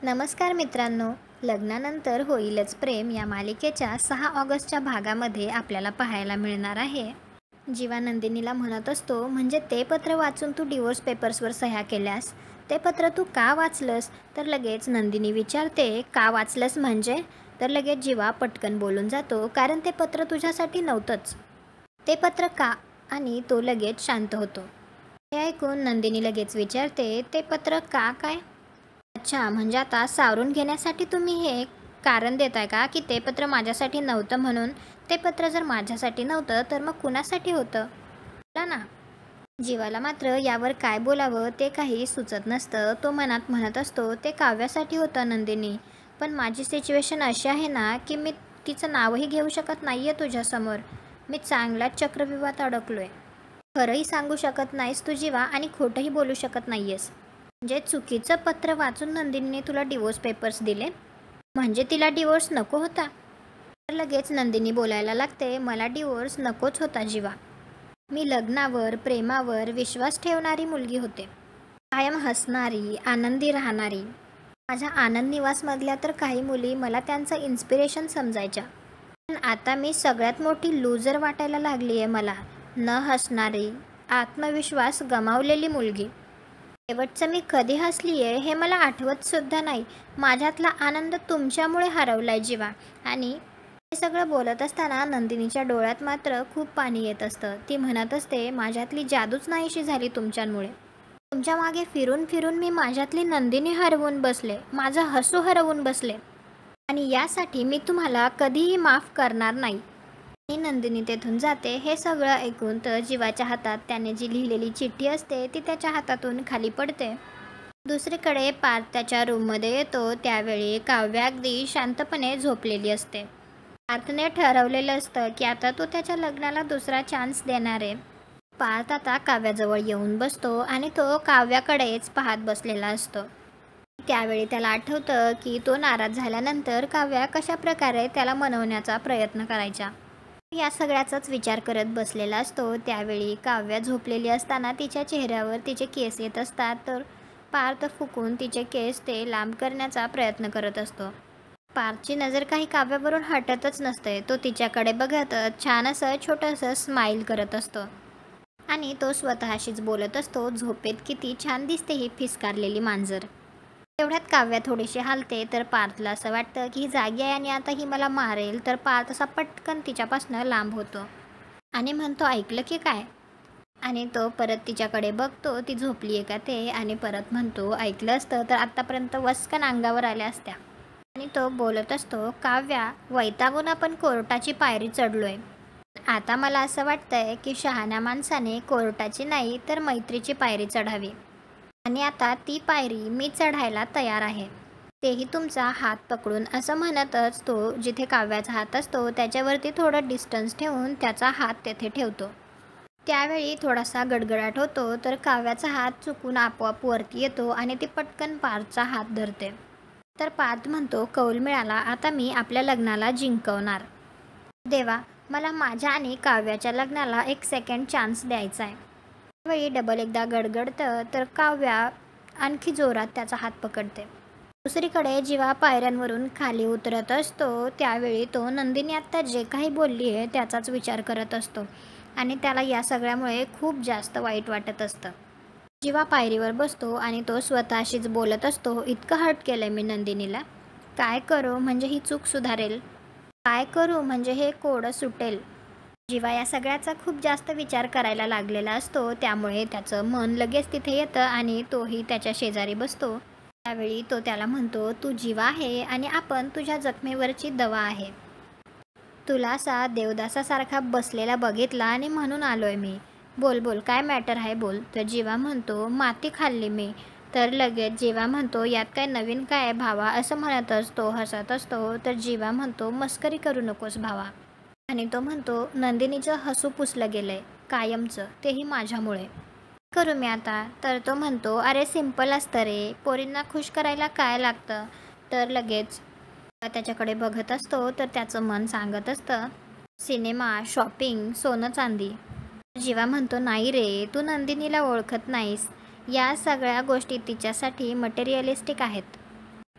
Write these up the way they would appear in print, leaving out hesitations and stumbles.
नमस्कार मित्रांनो, लग्नानंतर होईलच प्रेम या मालिकेच्या 6 ऑगस्टच्या भागामध्ये आपल्याला पाहायला मिळणार आहे. जीवा नंदिनीला म्हणत असतो, म्हणजे ते पत्र वाचून तू डिवोर्स पेपर्सवर सह्या केल्यास, ते पत्र तू का वाचलंस? तर लगेच नंदिनी विचारते, का वाचलंस म्हणजे? तर लगेच जीवा पटकन बोलून जातो, कारण ते पत्र तुझ्यासाठी नव्हतंच. ते पत्र का? आणि तो लगेच शांत होतो. हे ऐकून नंदिनी लगेच विचारते, ते पत्र का काय? अच्छा, म्हणजे आता सावरून घेण्यासाठी तुम्ही हे कारण देताय का, की ते पत्र माझ्यासाठी नव्हतं म्हणून? ते पत्र जर माझ्यासाठी नव्हतं तर मग कुणासाठी होतं? बोला ना. जीवाला मात्र यावर काय बोलावं ते काही सुचत नसतं. तो मनात म्हणत असतो, ते काव्यासाठी होतं नंदिनी. पण माझी सिच्युएशन अशी आहे ना, की मी तिचं नावही घेऊ शकत नाही आहे तुझ्यासमोर. मी चांगल्याच चक्रव्यूहात अडकलोय. खरंही सांगू शकत नाहीस तू जीवा, आणि खोटंही बोलू शकत नाही आहेस. म्हणजे चुकीचं पत्र वाचून नंदिनीने तुला डिवोर्स पेपर्स दिले? म्हणजे तिला डिवोर्स नको होता? तर लगेच नंदिनी बोलायला लागते, मला डिवोर्स नकोच होता जीवा. मी लग्नावर, प्रेमावर विश्वास ठेवणारी मुलगी होते. कायम हसणारी, आनंदी राहणारी. माझ्या आनंद निवासमधल्या तर काही मुली मला त्यांचं इन्स्पिरेशन समजायच्या. पण आता मी सगळ्यात मोठी लूजर वाटायला लागली आहे मला. न हसणारी, आत्मविश्वास गमावलेली मुलगी. शेवटचं मी कधी हसली आहे हे मला आठवतसुद्धा नाही. माझ्यातला आनंद तुमच्यामुळे हरवलाय जीवा. आणि हे सगळं बोलत असताना नंदिनीच्या डोळ्यात मात्र खूप पाणी येत असतं. ती म्हणत असते, माझ्यातली जादूच नाहीशी झाली तुमच्यामुळे. तुमच्या मागे फिरून फिरून मी माझ्यातली नंदिनी हरवून बसले, माझं हसू हरवून बसले. आणि यासाठी मी तुम्हाला कधीही माफ करणार नाही. आणि नंदिनी तेथून जाते. हे सगळं ऐकून तर जीवाच्या हातात त्याने जी लिहिलेली चिठ्ठी असते ती त्याच्या हातातून खाली पडते. दुसरीकडे पार्थ त्याच्या रूममध्ये येतो. त्यावेळी काव्या अगदी शांतपणे झोपलेली असते. पार्थने ठरवलेलं असतं की आता तो त्याच्या लग्नाला दुसरा चान्स देणार आहे. पार्थ आता काव्याजवळ येऊन बसतो आणि तो काव्याकडेच पाहत बसलेला असतो. त्यावेळी त्याला आठवतं की तो नाराज झाल्यानंतर काव्या कशा प्रकारे त्याला मनवण्याचा प्रयत्न करायचा. या सगळ्याचाच विचार करत बसलेला असतो. त्यावेळी काव्या झोपलेली असताना तिच्या चेहऱ्यावर तिचे केस येत असतात. तर पार्थ फुकून तिचे केस ते लांब करण्याचा प्रयत्न करत असतो. पार्थची नजर काही काव्यावरून हटतच नसते. तो तिच्याकडे बघतच छान असं छोटंसं स्माईल करत असतो आणि तो स्वतःशीच बोलत असतो, झोपेत किती छान दिसते ही फिसकारलेली मांजर. तेवढ्यात काव्या थोडीशी हालते. तर पार्थला असं वाटतं की ही जागी आहे आणि आता ही मला मारेल. तर पार्थ असा पटकन तिच्यापासून लांब होतो आणि म्हणतो, ऐकलं की काय? आणि तो परत तिच्याकडे बघतो, ती झोपली आहे का ते, आणि परत म्हणतो, ऐकलं असतं तर आत्तापर्यंत वस्कन अंगावर आल्या असत्या. आणि तो बोलत असतो, काव्या, वैतागून आपण कोर्टाची पायरी चढलोय. आता मला असं वाटतंय की शहाण्या माणसाने कोर्टाची नाही तर मैत्रीची पायरी चढावी. आणि आता ती पायरी मी चढायला तयार आहे, तेही तुमचा हात पकडून. असं म्हणतच तो जिथे काव्याचा हात असतो त्याच्यावरती थोडं डिस्टन्स ठेवून त्याचा हात तेथे ठेवतो. त्यावेळी थोडासा गडगडाट होतो. तर काव्याचा हात चुकून आपोआप वरती येतो आणि ती पटकन पार्थचा हात धरते. तर पार्थ म्हणतो, कौल मिळाला, आता मी आपल्या लग्नाला जिंकवणार. देवा, मला माझ्या आणि काव्याच्या लग्नाला एक सेकंड चान्स द्यायचा आहे. त्यावेळी डबल एकदा गडगडतं. तर काव्या आणखी जोरात त्याचा हात पकडते. दुसरीकडे जीवा पायऱ्यांवरून खाली उतरत असतो. त्यावेळी तो नंदिनी आत्ता जे काही बोलली आहे त्याचाच विचार करत असतो आणि त्याला या सगळ्यामुळे खूप जास्त वाईट वाटत असतं. जीवा पायरीवर बसतो आणि तो स्वतःशीच बोलत असतो, इतकं हर्ट केलंय मी नंदिनीला. काय करू म्हणजे ही चूक सुधारेल? काय करू म्हणजे हे कोडं सुटेल? जीवा या सगळ्याचा खूप जास्त विचार करायला लागलेला असतो. त्यामुळे त्याचं मन लगेच तिथे येतं आणि तोही त्याच्या शेजारी बसतो. त्यावेळी तो त्याला म्हणतो, तू जीवा आहे आणि आपण तुझ्या जखमेवरची दवा आहे. तुला असा देवदासासारखा बसलेला बघितला आणि म्हणून आलोय मी. बोल बोल, काय मॅटर आहे बोल. तर जीवा म्हणतो, माती खाल्ली मी. तर लगेच जीवा म्हणतो, यात काय नवीन काय भावा? असं म्हणतच तो हसत असतो. तर जीवा म्हणतो, मस्करी करू नकोस भावा. आणि तो म्हणतो, नंदिनीचं हसू पुसलं गेलंय कायमचं, तेही माझ्यामुळे. करू मी आता? तर तो म्हणतो, अरे सिम्पल असतं रे, पोरींना खुश करायला काय लागतं? तर लगेच त्याच्याकडे बघत असतो. तर त्याचं मन सांगत असतं, सिनेमा, शॉपिंग, सोनं चांदी. जीवा म्हणतो, नाही रे, तू नंदिनीला ओळखत नाहीस. या सगळ्या गोष्टी तिच्यासाठी मटेरियलिस्टिक आहेत.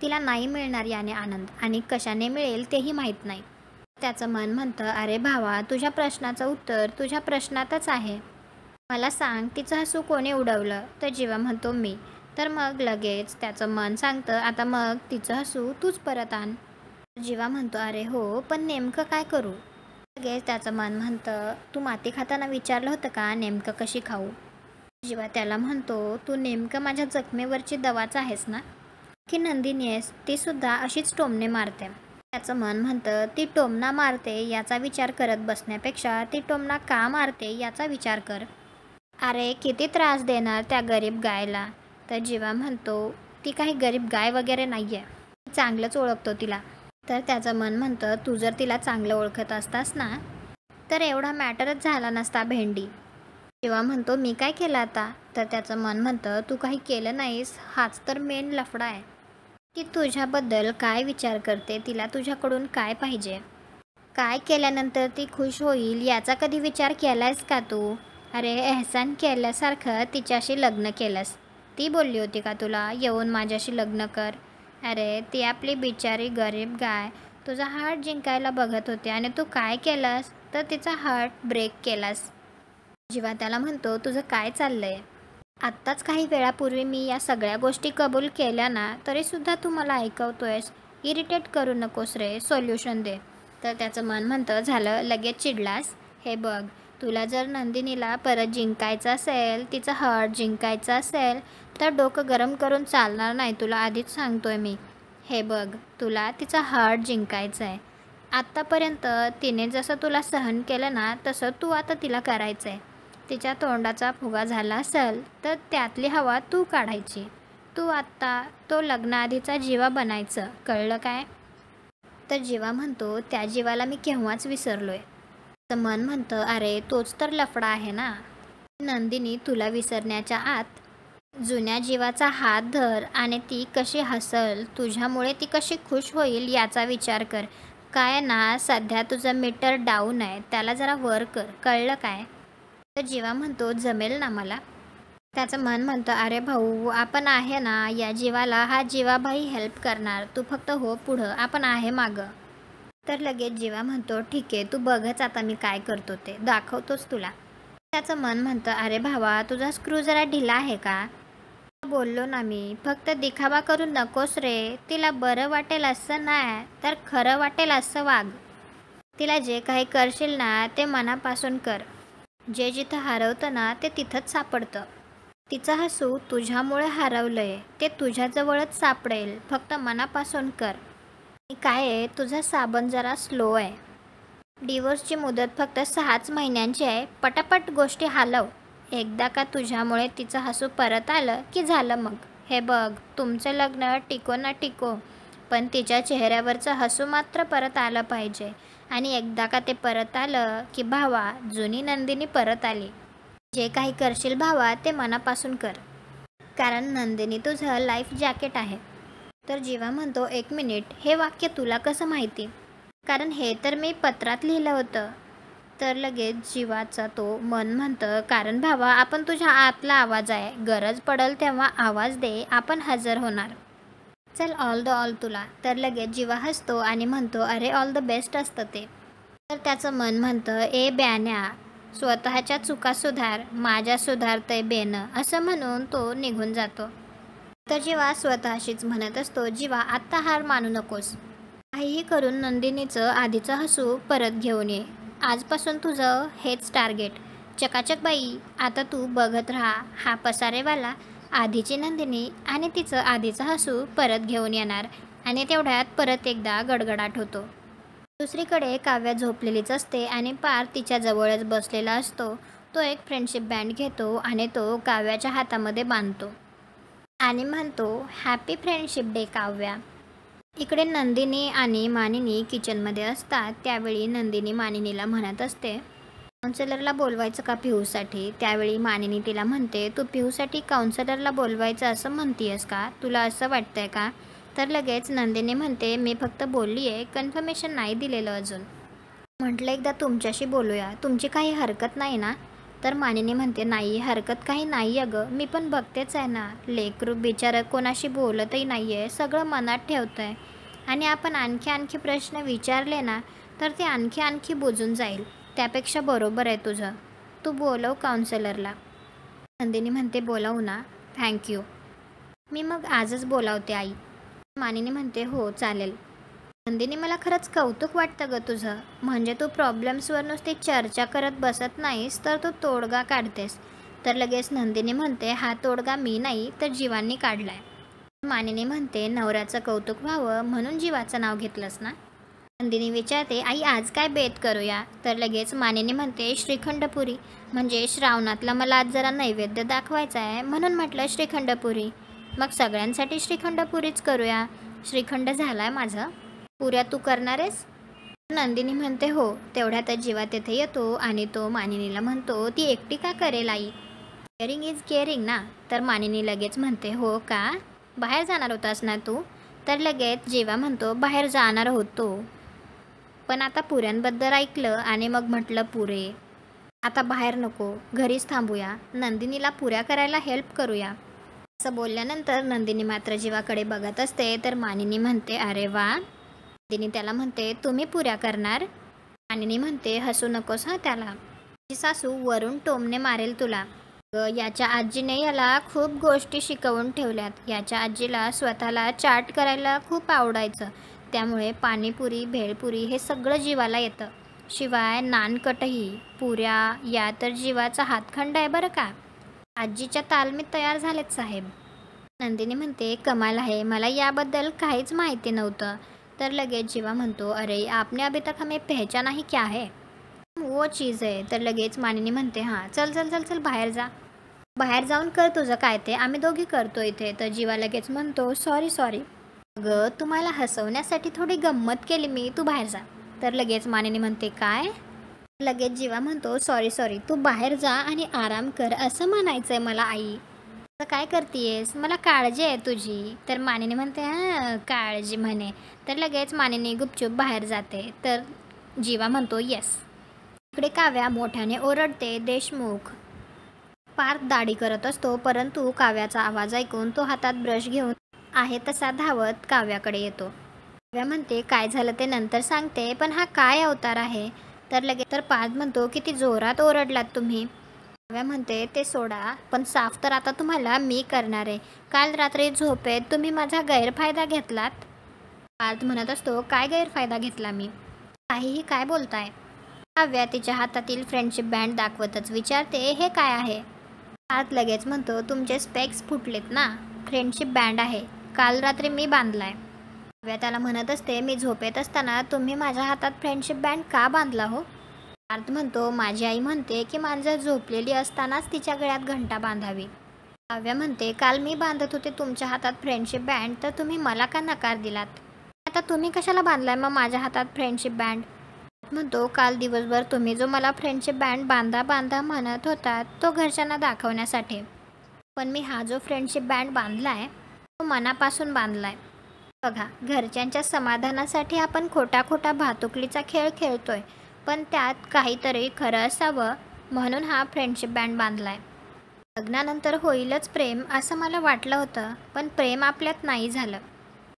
तिला नाही मिळणार याने आनंद, आणि कशाने मिळेल तेही माहीत नाही. त्याचं मन म्हणतं, अरे भावा, तुझ्या प्रश्नाचं उत्तर तुझ्या प्रश्नातच आहे. मला सांग, तिचं हसू कोणी उडवलं? तर जीवा म्हणतो, मी. तर मग लगेच त्याचं मन सांगतं, आता मग तिचं हसू तूच परत आण. जीवा म्हणतो, अरे हो, पण नेमकं काय करू? लगेच त्याचं मन म्हणतं, तू माती खाताना विचारलं होतं का नेमकं कशी खाऊ? जीवा त्याला म्हणतो, तू नेमकं माझ्या जखमेवरची दवाच आहेस ना, की नंदिनी आहेस? ती सुद्धा अशीच टोमणे मारते. त्याचं मन म्हणतं, ती टोमणा मारते याचा विचार करत बसण्यापेक्षा ती टोमणा का मारते याचा विचार कर. अरे किती त्रास देणार त्या गरीब गायला? तर जीवा म्हणतो, ती काही गरीब गाय वगैरे नाही आहे, चांगलंच ओळखतो तिला. तर त्याचं मन म्हणतं, तू जर तिला चांगलं ओळखत असतास ना, तर एवढा मॅटरच झाला नसता भेंडी. जीवा म्हणतो, मी काय केलं आता? तर त्याचं मन म्हणतं, तू काही केलं नाहीस, हाच तर मेन लफडा आहे. की तुझ्याबद्दल काय विचार करते, तिला तुझ्याकडून काय पाहिजे, काय केल्यानंतर ती खुश होईल याचा कधी विचार केलायस का तू? अरे एहसान केल्यासारखं तिच्याशी लग्न केलंस. ती बोलली होती का तुला येऊन माझ्याशी लग्न कर? अरे ती आपली बिचारी गरीब गाय तुझा हार्ट जिंकायला बघत होती आणि तू काय केलंस? तर तिचा हार्ट ब्रेक केलास. जीवा त्याला म्हणतो, तुझं काय चाललंय? आत्ताच काही वेळापूर्वी मी या सगळ्या गोष्टी कबूल केल्या ना, तरीसुद्धा तू मला ऐकवतोयस. इरिटेट करू नकोस रे, सोल्युशन दे. तर त्याचं मन म्हणतं, झालं लगेच चिडलास? हे बघ, तुला जर नंदिनीला परत जिंकायचं असेल, तिचं हार्ट जिंकायचं असेल, तर डोकं गरम करून चालणार नाही, तुला आधीच सांगतोय मी. हे बघ, तुला तिचं हार्ट जिंकायचं आहे. आत्तापर्यंत तिने जसं तुला सहन केलं ना, तसं तू आता तिला करायचं आहे. तिच्या तोंडाचा फुगा झाला असेल तर त्यातली हवा तू काढायची. तू आत्ता तो लग्नाआधीचा जीवा बनायचं, कळलं काय? तर जीवा म्हणतो, त्या जीवाला मी केव्हाच विसरलोय. तर मन म्हणतं, अरे तोच तर लफडा आहे ना. नंदिनी तुला विसरण्याच्या आत जुन्या जीवाचा हात धर आणि ती कशी हसल, तुझ्यामुळे ती कशी खुश होईल याचा विचार कर. काय ना, सध्या तुझं मीटर डाऊन आहे, त्याला जरा वर कर, कळलं काय? तर जीवा म्हणतो, जमेल ना मला. त्याचं मन म्हणतं, अरे भाऊ, आपण आहे ना, या जीवाला हा जीवाबाई हेल्प करणार, तू फक्त हो पुढं, आपण आहे मागं. तर लगेच जीवा म्हणतो, ठीक आहे, तू बघच आता मी काय करतो ते, दाखवतोच तुला. त्याचं मन म्हणतं, अरे भावा, तुझा स्क्रू जरा ढिला आहे का? बोललो ना मी, फक्त दिखावा करू नकोस रे. तिला बरं वाटेल असं नाही, तर खरं वाटेल असं वाग. तिला जे काही करशील ना, ते मनापासून कर. जे जिथं हरवतं ना, ते तिथंच सापडतं. तिचं हसू तुझ्यामुळे हरवलंय, ते तुझ्याजवळच सापडेल, फक्त मनापासून कर. काय आहे, तुझा साबण जरा स्लो आहे. डिवोर्सची मुदत फक्त 6च महिन्यांची आहे, पटापट गोष्टी हालव. एकदा का तुझ्यामुळे तिचं हसू परत आलं की झालं मग. हे बघ, तुमचं लग्न टिको ना टिको, पण तिच्या चेहऱ्यावरचं हसू मात्र परत आलं पाहिजे. आणि एकदा का ते परत आलं की भावा, जुनी नंदिनी परत आली. जे काही करशील भावा, ते मनापासून कर, कारण नंदिनी तुझं लाईफ जॅकेट आहे. तर जीवा म्हणतो, एक मिनिट, हे वाक्य तुला कसं माहिती? कारण हे तर मी पत्रात लिहिलं होतं. तर लगेच जीवाचा तो मन म्हणतं, कारण भावा, आपण तुझ्या आतला आवाज आहे, गरज पडेल तेव्हा आवाज दे, आपण हजर होणार. चल, ऑल द ऑल तुला. तर लगेच जीवा हसतो आणि म्हणतो, अरे ऑल द बेस्ट असतं ते. तर त्याचं मन म्हणतं, ए ब्यान्या, स्वतःच्या चुका सुधार, माझ्या सुधारतंय बेनं, असं म्हणून तो निघून जातो. तर जीवा स्वतःशीच म्हणत असतो, जीवा आत्ता हार मानू नकोस. काहीही करून नंदिनीचं आधीचं हसू परत घेऊन ये. आजपासून तुझं हेच टार्गेट. चकाचक बाई, आता तू बघत राहा, हा पसारेवाला आधीची नंदिनी आणि तिचं आधीचं हसू परत घेऊन येणार. आणि तेवढ्यात परत एकदा गडगडाट होतो. दुसरीकडे काव्या झोपलेलीच असते आणि पार तिच्या जवळच बसलेला असतो. तो एक फ्रेंडशिप बँड घेतो आणि तो काव्याच्या हातामध्ये बांधतो आणि म्हणतो, हॅपी फ्रेंडशिप डे काव्या. इकडे नंदिनी आणि मानिनी किचनमध्ये असतात. त्यावेळी नंदिनी मानिनीला म्हणत असते, काउन्सिलरला बोलवायचं का पिहूसाठी? त्यावेळी मानिनी तिला म्हणते, तू पिहूसाठी काउन्सिलरला बोलवायचं असं म्हणतीयस का? तुला असं वाटतंय का? तर लगेच नंदिनी म्हणते, मी फक्त बोलली आहे, कन्फर्मेशन नाही दिलेलं अजून. म्हटलं एकदा तुमच्याशी बोलूया, तुमची काही हरकत नाही ना? तर मानिनी म्हणते, नाही हरकत काही नाही अगं, मी पण बघतेच आहे ना, लेकरू बिचारं कोणाशी बोलतही नाही आहे, सगळं मनात ठेवतं आहे आणि आपण आणखी आणखी प्रश्न विचारले ना तर ते आणखी आणखी बुजून जाईल. त्यापेक्षा बरोबर आहे तुझं, तू बोलव काउन्सिलरला. नंदिनी म्हणते, बोलावू ना, थँक्यू. मी मग आजच बोलावते आई. मानिनी म्हणते, हो चालेल. नंदिनी, मला खरंच कौतुक वाटतं गं तुझं. म्हणजे तू प्रॉब्लेम्सवर नुसती चर्चा करत बसत नाहीस तर तू तोडगा काढतेस. तर लगेच नंदिनी म्हणते, हा तोडगा मी नाही तर जीवांनी काढलाय. मानिनी म्हणते, नवऱ्याचं कौतुक व्हावं म्हणून जीवाचं नाव घेतलंस ना. नंदिनी विचारते, आई आज काय बेत करूया. तर लगेच मानिनी म्हणते, श्रीखंडपुरी. म्हणजे श्रावणातला मला आज जरा नैवेद्य दाखवायचा आहे म्हणून म्हटलं श्रीखंडपुरी. मग सगळ्यांसाठी श्रीखंडपुरीच करूया. श्रीखंड झालाय माझं, पुऱ्या तू करणार आहेस. नंदिनी म्हणते, हो. तेवढ्यातच जीवा तेथे येतो आणि तो मानिनीला म्हणतो, ती एकटी का करेल आई, केअरिंग इज केअरिंग ना. तर मानिनी लगेच म्हणते, हो का, बाहेर जाणार होतास ना तू. तर लगेच जीवा म्हणतो, बाहेर जाणार होतो पण आता पुऱ्यांबद्दल ऐकलं आणि मग म्हटलं पुरे, आता बाहेर नको, घरीच थांबूया, नंदिनीला पुऱ्या करायला हेल्प करूया. असं बोलल्यानंतर नंदिनी मात्र जीवाकडे बघत असते. तर मानिनी म्हणते, अरे वा. नंदिनी त्याला म्हणते, तुम्ही पुऱ्या करणार. मानिनी म्हणते, हसू नकोस हा त्याला, तुझी सासू वरून टोमणे मारेल तुला. याच्या आजीने याला खूप गोष्टी शिकवून ठेवल्यात. याच्या आजीला स्वतःला चाट करायला खूप आवडायचं, त्यामुळे पाणीपुरी भेळपुरी हे सगळं जीवाला येतं. शिवाय नानकटही. पुऱ्या या तर जीवाचा हातखंड आहे बरं का. आजीच्या तालमीत तयार झालेत साहेब. नंदिनी म्हणते, कमाल आहे, मला याबद्दल काहीच माहिती नव्हतं. तर लगेच जीवा म्हणतो, अरे आपने अभी तक हमें पहचाना ही क्या है, वो चीज़ आहे. तर लगेच मानिनी म्हणते, हां चल चल चल चल बाहेर जा, बाहेर जाऊन कर तुझं काय ते, आम्ही दोघी करतो इथे. तर जीवा लगेच म्हणतो, सॉरी सॉरी अगं, तुम्हाला हसवण्यासाठी थोडी गंमत केली मी, तू बाहेर जा. तर लगेच मानिनी म्हणते, काय. लगेच जीवा म्हणतो, सॉरी सॉरी, तू बाहेर जा आणि आराम कर असं म्हणायचंय मला आई. तर काय करतेयस, मला काळजी आहे तुझी. तर मानिनी म्हणते, हां काळजी म्हणे. तर लगेच मानिनी गुपचूप बाहेर जाते. तर जीवा म्हणतो, येस. इकडे काव्या मोठ्याने ओरडते, देशमुख. पार्थ दाढी करत असतो परंतु काव्याचा आवाज ऐकून तो हातात ब्रश घेऊन आहे तसा धावत काव्याकडे येतो. काव्या म्हणते, काय झालं ते नंतर सांगते, पण हा काय अवतार आहे. तर लगेच तर पार्थ म्हणतो, किती जोरात ओरडलात तुम्ही. काव्या म्हणते, ते सोडा, पण साफ तर आता तुम्हाला मी करणार आहे. काल रात्री झोपेत तुम्ही माझा गैरफायदा घेतलात. पार्थ म्हणत असतो, काय गैरफायदा घेतला मी, काहीही काय बोलताय. काव्या तिच्या हातातील फ्रेंडशिप बँड दाखवतच विचारते, हे काय आहे. पार्थ लगेच म्हणतो, तुमचे स्पेक्स फुटलेत ना, फ्रेंडशिप बँड आहे, काल रात्री मी बांधलाय. काव्या त्याला म्हणत असते, मी झोपेत असताना तुम्ही माझ्या हातात फ्रेंडशिप बँड का बांधला हो. पार्थ म्हणतो, माझी आई म्हणते की मांजर झोपलेली असतानाच तिच्या गळ्यात घंटा बांधावी. काव्या म्हणते, काल मी बांधत होते तुमच्या हातात फ्रेंडशिप बँड तर तुम्ही मला का नकार दिलात. आता तुम्ही कशाला बांधलाय मग माझ्या हातात फ्रेंडशिप बँड. म्हणतो, काल दिवसभर तुम्ही जो मला फ्रेंडशिप बँड बांधा बांधा म्हणत होता तो घरच्यांना दाखवण्यासाठी, पण मी हा जो फ्रेंडशिप बँड बांधलाय तो मनापासून बांधलाय. बघा, घरच्यांच्या समाधानासाठी आपण खोटा खोटा भातुकलीचा खेळ खेळतोय, पण त्यात काहीतरी खरं असावं म्हणून हा फ्रेंडशिप बँड बांधलाय. लग्नानंतर होईलच प्रेम असं मला वाटलं होतं, पण प्रेम आपल्यात नाही झालं.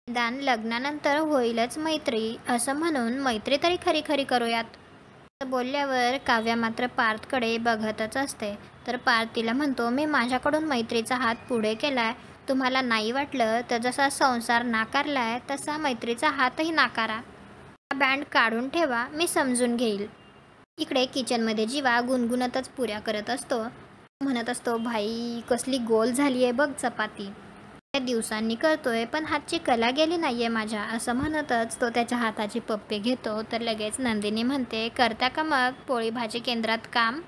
निदान लग्नानंतर होईलच मैत्री असं म्हणून मैत्री तरी खरी खरी करूयात. असं बोलल्यावर काव्या मात्र पार्थकडे बघतच असते. तर पार्थ तिला म्हणतो, मी माझ्याकडून मैत्रीचा हात पुढे केलाय, तुम्हाला नाही वाटलं तर जसा संसार नाकारलाय तसा मैत्रीचा हातही नाकारा. हा बँड काढून ठेवा, मी समजून घेईल. इकडे किचनमध्ये जीवा गुणगुणतच पुऱ्या करत असतो. म्हणत असतो, भाई कसली गोल झाली आहे बघ चपाती, दिवसांनी करतोय पण हातची कला गेली नाहीये माझ्या. असं म्हणतच तो त्याच्या हाताची पप्पे घेतो. तर लगेच नंदिनी म्हणते, करता का मग पोळी भाजी केंद्रात काम.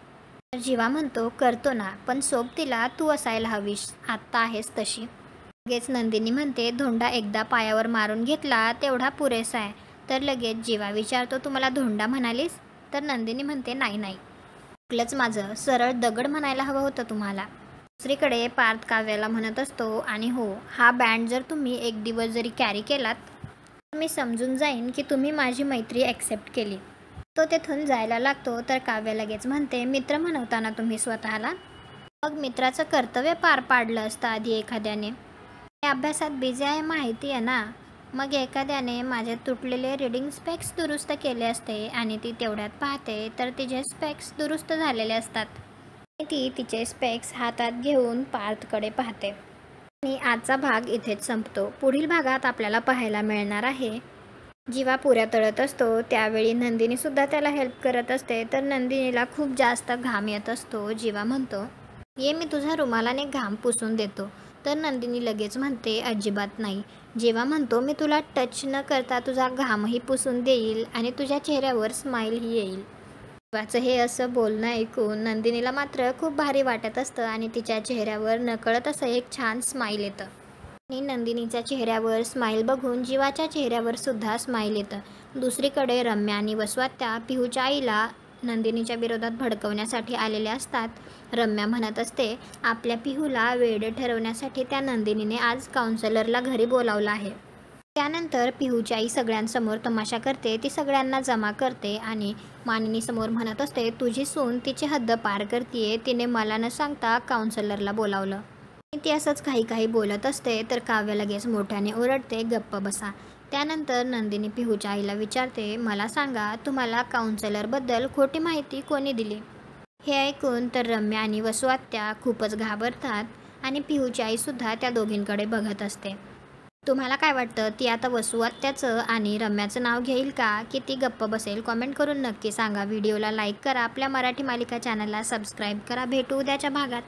तर जीवा म्हणतो, करतो ना, पण सोबतीला तू असायला हवीस, आत्ता आहेस तशी. लगेच नंदिनी म्हणते, धोंडा एकदा पायावर मारून घेतला तेवढा पुरेसा आहे. तर लगेच जीवा विचारतो, तू मला धोंडा म्हणालीस. तर नंदिनी म्हणते, नाही नाही, चुकलंच माझं, सरळ दगड म्हणायला हवं होतं तुम्हाला. दुसरीकडे पार्थ काव्याला म्हणत असतो, आणि हो, हा बँड जर तुम्ही एक दिवस जरी कॅरी केलात तर मी समजून जाईन की तुम्ही माझी मैत्री ॲक्सेप्ट केली. तो तेथून जायला लागतो तर काव्य लगेच म्हणते, मित्र म्हणवताना तुम्ही स्वतःला? मग मित्राचं कर्तव्य पार पाडलं असतं आधी एखाद्याने. मी अभ्यासात बिझी आहे माहिती आहे ना. मग एखाद्याने माझे तुटलेले रीडिंग स्पेक्स दुरुस्त केले असते आणि ती तेवढ्यात पाहते तर तिचे स्पेक्स दुरुस्त झालेले असतात. ती तिचे स्पेक्स हातात घेऊन पार्थकडे पाहते. आणि आजचा भाग इथेच संपतो. पुढील भागात आपल्याला पाहायला मिळणार आहे, जीवा पुऱ्या तळत असतो त्यावेळी नंदिनीसुद्धा त्याला हेल्प करत असते. तर नंदिनीला खूप जास्त घाम येत असतो. जीवा म्हणतो, ये मी तुझ्या रुमालाने घाम पुसून देतो. तर नंदिनी लगेच म्हणते, अजिबात नाही. जेव्हा म्हणतो, मी तुला टच न करता तुझा घामही पुसून देईल आणि तुझ्या चेहऱ्यावर स्माईलही येईल. जीवाचं हे असं बोलणं ऐकून नंदिनीला मात्र खूप भारी वाटत असतं आणि तिच्या चेहऱ्यावर नकळत असं एक छान स्माईल येतं. आणि नंदिनीच्या चेहऱ्यावर स्माईल बघून जीवाच्या चेहऱ्यावर सुद्धा स्माईल येतं. दुसरीकडे रम्या आणि वसवात्या पिहूच्या आईला नंदिनीच्या विरोधात भडकवण्यासाठी आलेले असतात. रम्या म्हणत असते, आपल्या पिहूला वेडे ठरवण्यासाठी त्या नंदिनीने आज काउन्सिलरला घरी बोलावलं आहे. त्यानंतर पिहूची आई सगळ्यांसमोर तमाशा करते. ती सगळ्यांना जमा करते आणि मानिनीसमोर म्हणत असते, तुझी सून तिची हद्द पार करतीये. तिने मला न सांगता काउन्सिलरला बोलावलं. ती असंच काही बोलत असते तर काव्य लगेच मोठ्याने ओरडते, गप्प बसा. त्यानंतर नंदिनी पिहूच्या आईला विचारते, मला सांगा तुम्हाला काउन्सिलरबद्दल खोटी माहिती कोणी दिली? हे ऐकून तर रम्या आणि वसवात्या खूपच घाबरतात आणि पिहूची आईसुद्धा त्या दोघींकडे बघत असते. तुम्हाला काय वाटतं, ती आता वसवात्याचं आणि रम्याचं नाव घेईल का की ती गप्प बसेल? कॉमेंट करून नक्की सांगा. व्हिडिओला लाईक करा, आपल्या मराठी मालिका चॅनलला सबस्क्राईब करा. भेटू उद्याच्या भागात.